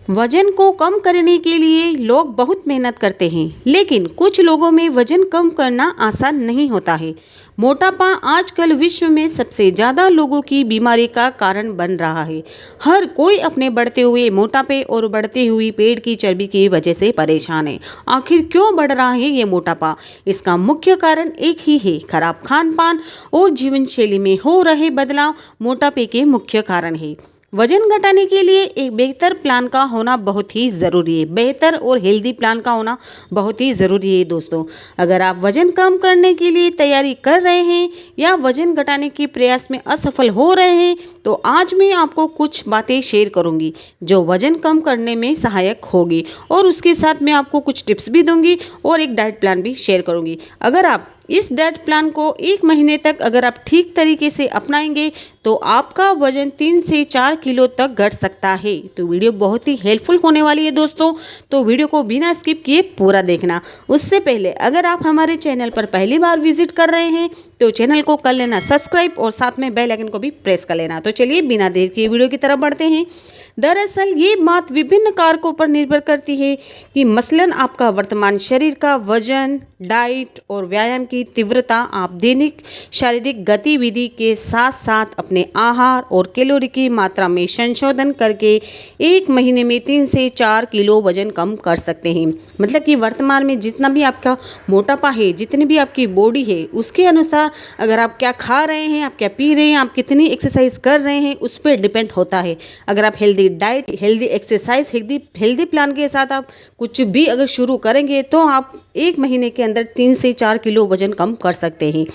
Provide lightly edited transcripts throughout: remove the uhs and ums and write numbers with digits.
वजन को कम करने के लिए लोग बहुत मेहनत करते हैं, लेकिन कुछ लोगों में वजन कम करना आसान नहीं होता है। मोटापा आजकल विश्व में सबसे ज़्यादा लोगों की बीमारी का कारण बन रहा है। हर कोई अपने बढ़ते हुए मोटापे और बढ़ती हुई पेट की चर्बी की वजह से परेशान है। आखिर क्यों बढ़ रहा है ये मोटापा? इसका मुख्य कारण एक ही है, खराब खान पान और जीवन शैली में हो रहे बदलाव मोटापे के मुख्य कारण है। वजन घटाने के लिए एक बेहतर प्लान का होना बहुत ही ज़रूरी है। बेहतर और हेल्दी प्लान का होना बहुत ही ज़रूरी है दोस्तों। अगर आप वजन कम करने के लिए तैयारी कर रहे हैं या वजन घटाने के प्रयास में असफल हो रहे हैं, तो आज मैं आपको कुछ बातें शेयर करूंगी जो वजन कम करने में सहायक होगी, और उसके साथ मैं आपको कुछ टिप्स भी दूंगी और एक डाइट प्लान भी शेयर करूंगी। अगर आप इस डाइट प्लान को 1 महीने तक अगर आप ठीक तरीके से अपनाएंगे तो आपका वजन 3 से 4 किलो तक घट सकता है। तो वीडियो बहुत ही हेल्पफुल होने वाली है दोस्तों, तो वीडियो को बिना स्किप किए पूरा देखना। उससे पहले अगर आप हमारे चैनल पर पहली बार विजिट कर रहे हैं तो चैनल को कर लेना सब्सक्राइब और साथ में बेल आइकन को भी प्रेस कर लेना। तो चलिए बिना देर किए वीडियो की तरफ बढ़ते हैं। दरअसल ये बात विभिन्न कारकों पर निर्भर करती है कि मसलन आपका वर्तमान शरीर का वजन, डाइट और व्यायाम की तीव्रता। आप दैनिक शारीरिक गतिविधि के साथ साथ अपने आहार और कैलोरी की मात्रा में संशोधन करके 1 महीने में 3 से 4 किलो वजन कम कर सकते हैं। मतलब कि वर्तमान में जितना भी आपका मोटापा है, जितनी भी आपकी बॉडी है, उसके अनुसार अगर आप क्या खा रहे हैं, आप क्या पी रहे हैं, आप कितनी एक्सरसाइज कर रहे हैं, उस पर डिपेंड होता है। अगर आप healthy diet, healthy exercise, healthy plan के साथ आप कुछ भी अगर शुरू करेंगे तो आप 1 महीने के अंदर 3 से 4 किलो वजन कम कर सकते हैं।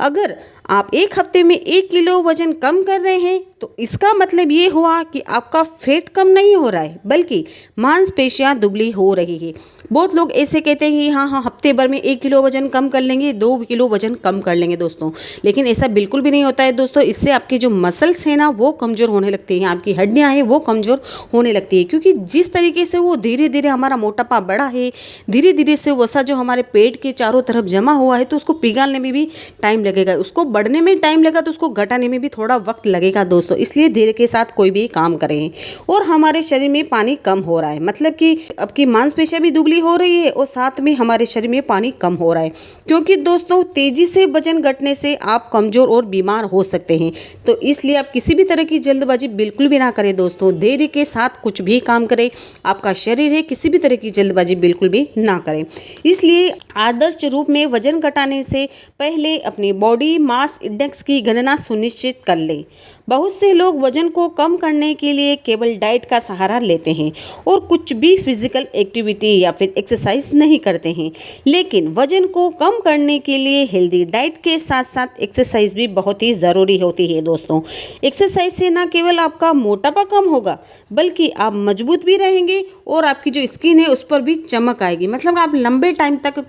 अगर आप 1 हफ्ते में 1 किलो वजन कम कर रहे हैं तो इसका मतलब ये हुआ कि आपका फैट कम नहीं हो रहा है, बल्कि मांसपेशियां दुबली हो रही है। बहुत लोग ऐसे कहते हैं हाँ हफ्ते भर में 1 किलो वजन कम कर लेंगे, 2 किलो वजन कम कर लेंगे दोस्तों, लेकिन ऐसा बिल्कुल भी नहीं होता है दोस्तों। इससे आपके जो मसल्स हैं ना वो कमज़ोर होने लगते हैं, आपकी हड्डियाँ हैं वो कमज़ोर होने लगती है, क्योंकि जिस तरीके से वो धीरे धीरे हमारा मोटापा बढ़ा है, धीरे धीरे से वसा जो हमारे पेट के चारों तरफ जमा हुआ है तो उसको पिघलने में भी टाइम लगेगा, उसको बढ़ने में टाइम लगेगा तो उसको घटाने में भी थोड़ा वक्त लगेगा दोस्तों। इसलिए धीरे के साथ कोई भी काम करें। और हमारे शरीर में पानी कम हो रहा है, मतलब कि आपकी मांसपेशियां भी दुबली हो रही है और साथ में हमारे शरीर में पानी कम हो रहा है, क्योंकि दोस्तों तेजी से वजन घटने से आप कमजोर और बीमार हो सकते हैं। तो इसलिए आप किसी भी तरह की जल्दबाजी बिल्कुल भी ना करें दोस्तों, धैर्य के साथ कुछ भी काम करें। आपका शरीर है, किसी भी तरह की जल्दबाजी बिल्कुल भी ना करें। इसलिए आदर्श रूप में वजन घटाने से पहले अपनी बॉडी मास इंडेक्स की गणना सुनिश्चित कर लें। बहुत से लोग वजन को कम करने के लिए केवल डाइट का सहारा लेते हैं और कुछ भी फिजिकल एक्टिविटी या फिर एक्सरसाइज नहीं करते हैं, लेकिन वजन को कम करने के लिए हेल्दी डाइट के साथ साथ एक्सरसाइज भी बहुत ही ज़रूरी होती है दोस्तों। एक्सरसाइज से ना केवल आपका मोटापा कम होगा, बल्कि आप मजबूत भी रहेंगे और आपकी जो स्किन है उस पर भी चमक आएगी, मतलब आप लंबे टाइम तक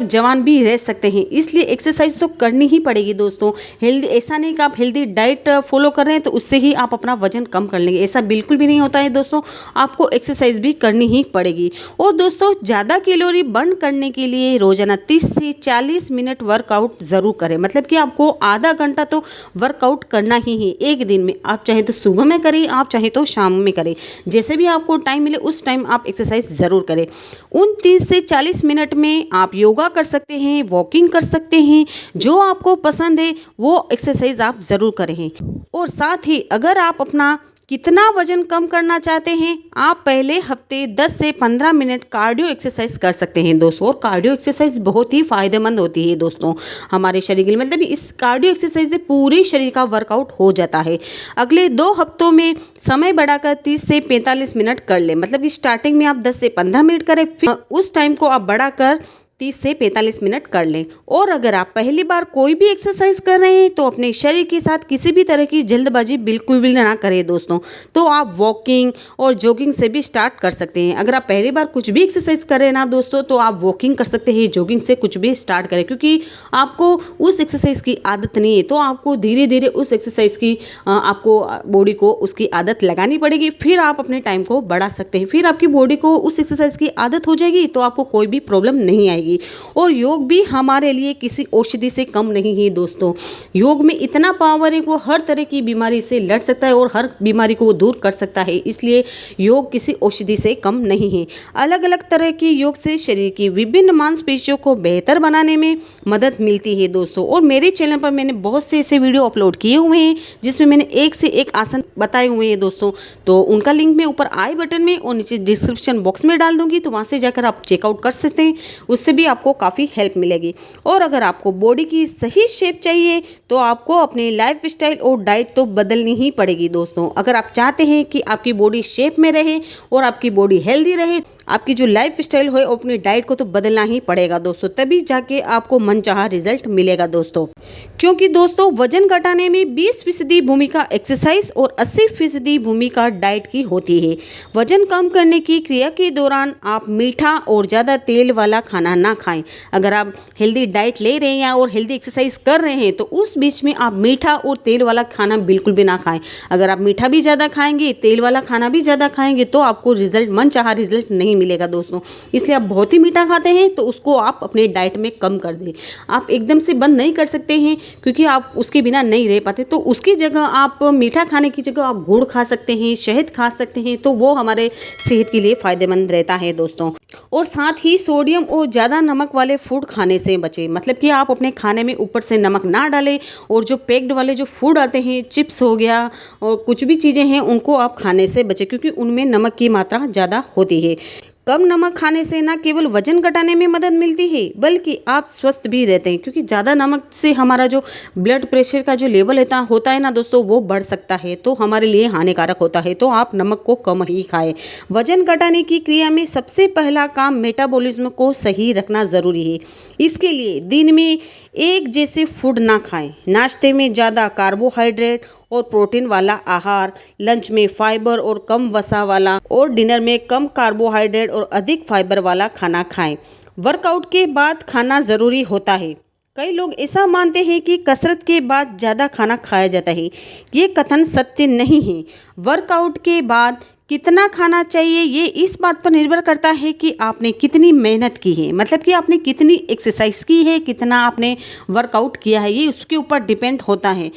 जवान भी रह सकते हैं। इसलिए एक्सरसाइज तो करनी ही पड़ेगी दोस्तों। हेल्दी, ऐसा नहीं कि आप हेल्दी डाइट फॉलो कर रहे हैं तो उससे ही आप अपना वजन कम कर लेंगे, ऐसा बिल्कुल भी नहीं होता है दोस्तों। आपको एक्सरसाइज भी करनी ही पड़ेगी। और दोस्तों ज़्यादा कैलोरी बर्न करने के लिए रोजाना 30 से 40 मिनट वर्कआउट ज़रूर करें, मतलब कि आपको आधा घंटा तो वर्कआउट करना ही है एक दिन में। आप चाहे तो सुबह में करें, आप चाहे तो शाम में करें, जैसे भी आपको टाइम मिले उस टाइम आप एक्सरसाइज ज़रूर करें। उन 30 से 40 मिनट में आप योगा कर सकते हैं, वॉकिंग कर सकते हैं, जो आपको पसंद है वो एक्सरसाइज आप ज़रूर करें। और साथ ही अगर आप अपना कितना वजन कम करना चाहते हैं, आप पहले हफ्ते 10 से 15 मिनट कार्डियो एक्सरसाइज कर सकते हैं दोस्तों। और कार्डियो एक्सरसाइज बहुत ही फ़ायदेमंद होती है दोस्तों हमारे शरीर के लिए, मतलब इस कार्डियो एक्सरसाइज से पूरे शरीर का वर्कआउट हो जाता है। अगले 2 हफ्तों में समय बढ़ाकर 30 से 45 मिनट कर लें, मतलब कि स्टार्टिंग में आप 10 से 15 मिनट करें, फिर उस टाइम को आप बढ़ाकर 30 से 45 मिनट कर लें। और अगर आप पहली बार कोई भी एक्सरसाइज कर रहे हैं तो अपने शरीर के साथ किसी भी तरह की जल्दबाजी बिल्कुल भी ना करें दोस्तों। तो आप वॉकिंग और जॉगिंग से भी स्टार्ट कर सकते हैं। अगर आप पहली बार कुछ भी एक्सरसाइज कर रहे हैं ना दोस्तों, तो आप वॉकिंग कर सकते हैं, जॉगिंग से कुछ भी स्टार्ट करें, क्योंकि आपको उस एक्सरसाइज की आदत नहीं है, तो आपको धीरे धीरे उस एक्सरसाइज की आपको बॉडी को उसकी आदत लगानी पड़ेगी। फिर आप अपने टाइम को बढ़ा सकते हैं, फिर आपकी बॉडी को उस एक्सरसाइज की आदत हो जाएगी तो आपको कोई भी प्रॉब्लम नहीं आएगी। मिलेगी। और योग भी हमारे लिए किसी औषधि से कम नहीं है दोस्तों। योग में इतना पावर है, वो हर तरह की बीमारी से लड़ सकता है और हर बीमारी को वो दूर कर सकता है। इसलिए योग किसी औषधि से कम नहीं है। अलग अलग तरह के योग से शरीर की विभिन्न मांसपेशियों को बेहतर बनाने में मदद मिलती है दोस्तों। और मेरे चैनल पर मैंने बहुत से ऐसे वीडियो अपलोड किए हुए हैं जिसमें मैंने एक से एक आसन बताए हुए हैं दोस्तों। तो उनका लिंक मैं ऊपर आई बटन में और नीचे डिस्क्रिप्शन बॉक्स में डाल दूंगी, तो वहाँ से जाकर आप चेकआउट कर सकते हैं। उससे भी आपको काफ़ी हेल्प मिलेगी। और अगर आपको बॉडी की सही शेप चाहिए तो आपको अपनी लाइफ स्टाइल और डाइट तो बदलनी ही पड़ेगी दोस्तों। अगर आप चाहते हैं कि आपकी बॉडी शेप में रहे और आपकी बॉडी हेल्दी रहे, आपकी जो लाइफ स्टाइल है अपनी डाइट को तो बदलना ही पड़ेगा दोस्तों, तभी जाके आपको मनचाहा रिजल्ट मिलेगा दोस्तों। क्योंकि दोस्तों वजन घटाने में 20% भूमिका एक्सरसाइज और 80% भूमिका डाइट की होती है। वजन कम करने की क्रिया के दौरान आप मीठा और ज़्यादा तेल वाला खाना ना खाएं। अगर आप हेल्दी डाइट ले रहे हैं और हेल्दी एक्सरसाइज कर रहे हैं तो उस बीच में आप मीठा और तेल वाला खाना बिल्कुल भी ना खाएं। अगर आप मीठा भी ज़्यादा खाएंगे, तेल वाला खाना भी ज़्यादा खाएंगे तो आपको मनचाहा रिजल्ट नहीं मिलेगा दोस्तों। इसलिए आप बहुत ही मीठा खाते हैं तो उसको आप अपने डाइट में कम कर दें। आप एकदम से बंद नहीं कर सकते हैं क्योंकि आप उसके बिना नहीं रह पाते, तो उसकी जगह आप मीठा खाने की जगह आप गुड़ खा सकते हैं, शहद खा सकते हैं, तो वो हमारे सेहत के लिए फ़ायदेमंद रहता है दोस्तों। और साथ ही सोडियम और ज़्यादा नमक वाले फूड खाने से बचें। मतलब कि आप अपने खाने में ऊपर से नमक ना डालें और जो पैक्ड वाले जो फूड आते हैं, चिप्स हो गया और कुछ भी चीज़ें हैं, उनको आप खाने से बचें क्योंकि उनमें नमक की मात्रा ज़्यादा होती है। कम नमक खाने से ना केवल वजन घटाने में मदद मिलती है बल्कि आप स्वस्थ भी रहते हैं, क्योंकि ज़्यादा नमक से हमारा जो ब्लड प्रेशर का जो लेवल होता है ना दोस्तों, वो बढ़ सकता है, तो हमारे लिए हानिकारक होता है। तो आप नमक को कम ही खाएं। वजन घटाने की क्रिया में सबसे पहला काम मेटाबॉलिज्म को सही रखना ज़रूरी है। इसके लिए दिन में एक जैसे फूड ना खाएं। नाश्ते में ज़्यादा कार्बोहाइड्रेट और प्रोटीन वाला आहार, लंच में फाइबर और कम वसा वाला और डिनर में कम कार्बोहाइड्रेट और अधिक फाइबर वाला खाना खाएं। वर्कआउट के बाद खाना ज़रूरी होता है। कई लोग ऐसा मानते हैं कि कसरत के बाद ज़्यादा खाना खाया जाता है। ये कथन सत्य नहीं है। वर्कआउट के बाद कितना खाना चाहिए ये इस बात पर निर्भर करता है कि आपने कितनी मेहनत की है, मतलब कि आपने कितनी एक्सरसाइज की है, कितना आपने वर्कआउट किया है, ये उसके ऊपर डिपेंड होता है।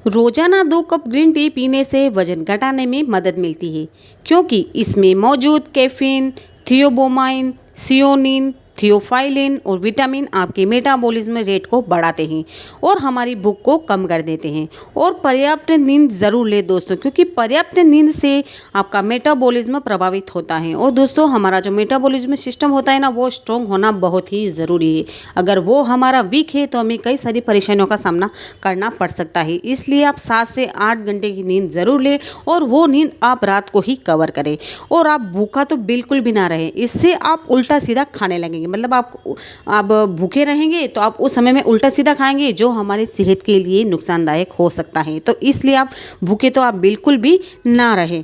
रोजाना 2 कप ग्रीन टी पीने से वजन घटाने में मदद मिलती है क्योंकि इसमें मौजूद कैफीन, थियोब्रोमाइन, सियोनिन, थियोफाइलिन और विटामिन आपके मेटाबॉलिज्म रेट को बढ़ाते हैं और हमारी भूख को कम कर देते हैं। और पर्याप्त नींद ज़रूर ले दोस्तों, क्योंकि पर्याप्त नींद से आपका मेटाबॉलिज्म प्रभावित होता है। और दोस्तों हमारा जो मेटाबॉलिज्म सिस्टम होता है ना, वो स्ट्रॉन्ग होना बहुत ही ज़रूरी है। अगर वो हमारा वीक है तो हमें कई सारी परेशानियों का सामना करना पड़ सकता है। इसलिए आप 7 से 8 घंटे की नींद ज़रूर लें और वो नींद आप रात को ही कवर करें। और आप भूखा तो बिल्कुल भी ना रहें, इससे आप उल्टा सीधा खाने लगेंगे। मतलब आप भूखे रहेंगे तो आप उस समय में उल्टा सीधा खाएंगे जो हमारे सेहत के लिए नुकसानदायक हो सकता है। तो इसलिए आप भूखे तो आप बिल्कुल भी ना रहें।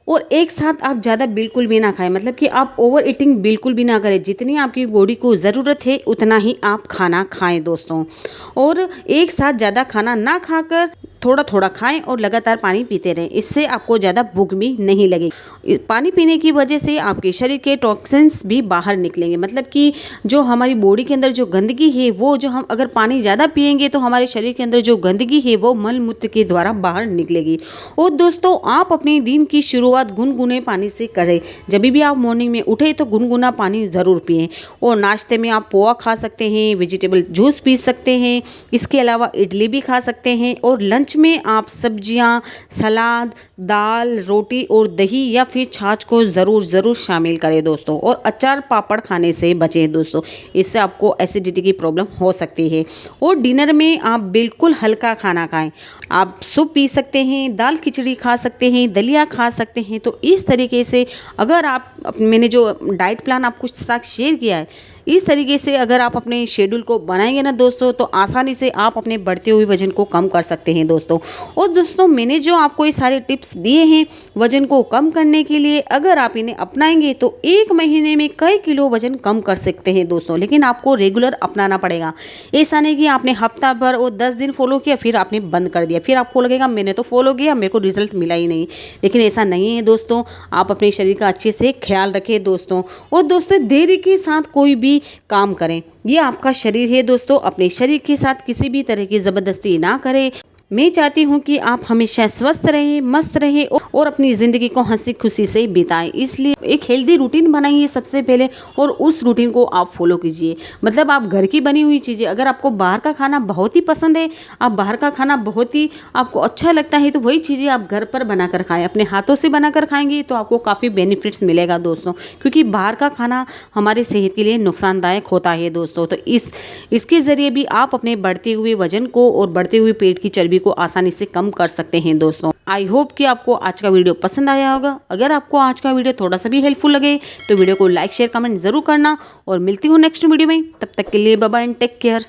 और एक साथ आप ज़्यादा बिल्कुल भी ना खाएं, मतलब कि आप ओवर ईटिंग बिल्कुल भी ना करें। जितनी आपकी बॉडी को ज़रूरत है उतना ही आप खाना खाएं दोस्तों। और एक साथ ज़्यादा खाना ना खाकर थोड़ा थोड़ा खाएं और लगातार पानी पीते रहें। इससे आपको ज़्यादा भूख भी नहीं लगेगी। पानी पीने की वजह से आपके शरीर के टॉक्सिन्स भी बाहर निकलेंगे। मतलब कि जो हमारी बॉडी के अंदर जो गंदगी है, वो जो हम अगर पानी ज़्यादा पिएंगे तो हमारे शरीर के अंदर जो गंदगी है वो मल मूत्र के द्वारा बाहर निकलेगी। और दोस्तों आप अपने दिन की शुरुआत गुनगुने पानी से करें। जब भी आप मॉर्निंग में उठे तो गुनगुना पानी ज़रूर पिएं। और नाश्ते में आप पोहा खा सकते हैं, वेजिटेबल जूस पी सकते हैं, इसके अलावा इडली भी खा सकते हैं। और लंच में आप सब्जियां, सलाद, दाल, रोटी और दही या फिर छाछ को ज़रूर शामिल करें दोस्तों। और अचार पापड़ खाने से बचें दोस्तों, इससे आपको एसिडिटी की प्रॉब्लम हो सकती है। और डिनर में आप बिल्कुल हल्का खाना खाएं। आप सूप पी सकते हैं, दाल खिचड़ी खा सकते हैं, दलिया खा सकते हैं। तो इस तरीके से अगर मैंने जो डाइट प्लान आपको साथ शेयर किया है, इस तरीके से अगर आप अपने शेड्यूल को बनाएंगे ना दोस्तों, तो आसानी से आप अपने बढ़ते हुए वजन को कम कर सकते हैं दोस्तों। और दोस्तों मैंने जो आपको ये सारे टिप्स दिए हैं वजन को कम करने के लिए, अगर आप इन्हें अपनाएंगे तो 1 महीने में कई किलो वजन कम कर सकते हैं दोस्तों। लेकिन आपको रेगुलर अपनाना पड़ेगा। ऐसा नहीं कि आपने हफ्ता भर और 10 दिन फॉलो किया फिर आपने बंद कर दिया, फिर आपको लगेगा मैंने तो फॉलो किया, मेरे को रिजल्ट मिला ही नहीं। लेकिन ऐसा नहीं है दोस्तों। आप अपने शरीर का अच्छे से ख्याल रखें दोस्तों। और दोस्तों देरी के साथ कोई भी ही काम करें। ये आपका शरीर है दोस्तों, अपने शरीर के साथ किसी भी तरह की ज़बरदस्ती ना करें। मैं चाहती हूँ कि आप हमेशा स्वस्थ रहें, मस्त रहें और अपनी ज़िंदगी को हंसी खुशी से बिताएं। इसलिए एक हेल्दी रूटीन बनाइए सबसे पहले और उस रूटीन को आप फॉलो कीजिए। मतलब आप घर की बनी हुई चीज़ें, अगर आपको बाहर का खाना बहुत ही पसंद है, आप बाहर का खाना बहुत ही आपको अच्छा लगता है, तो वही चीज़ें आप घर पर बनाकर खाएं। अपने हाथों से बनाकर खाएंगे तो आपको काफ़ी बेनिफिट्स मिलेगा दोस्तों, क्योंकि बाहर का खाना हमारे सेहत के लिए नुकसानदायक होता है दोस्तों। तो इसके ज़रिए भी आप अपने बढ़ते हुए वजन को और बढ़ते हुए पेट की चर्बी को आसानी से कम कर सकते हैं दोस्तों। आई होप कि आपको आज का वीडियो पसंद आया होगा। अगर आपको आज का वीडियो थोड़ा सा भी हेल्पफुल लगे तो वीडियो को लाइक शेयर कमेंट जरूर करना और मिलती हूँ नेक्स्ट वीडियो में। तब तक के लिए bye bye and take care.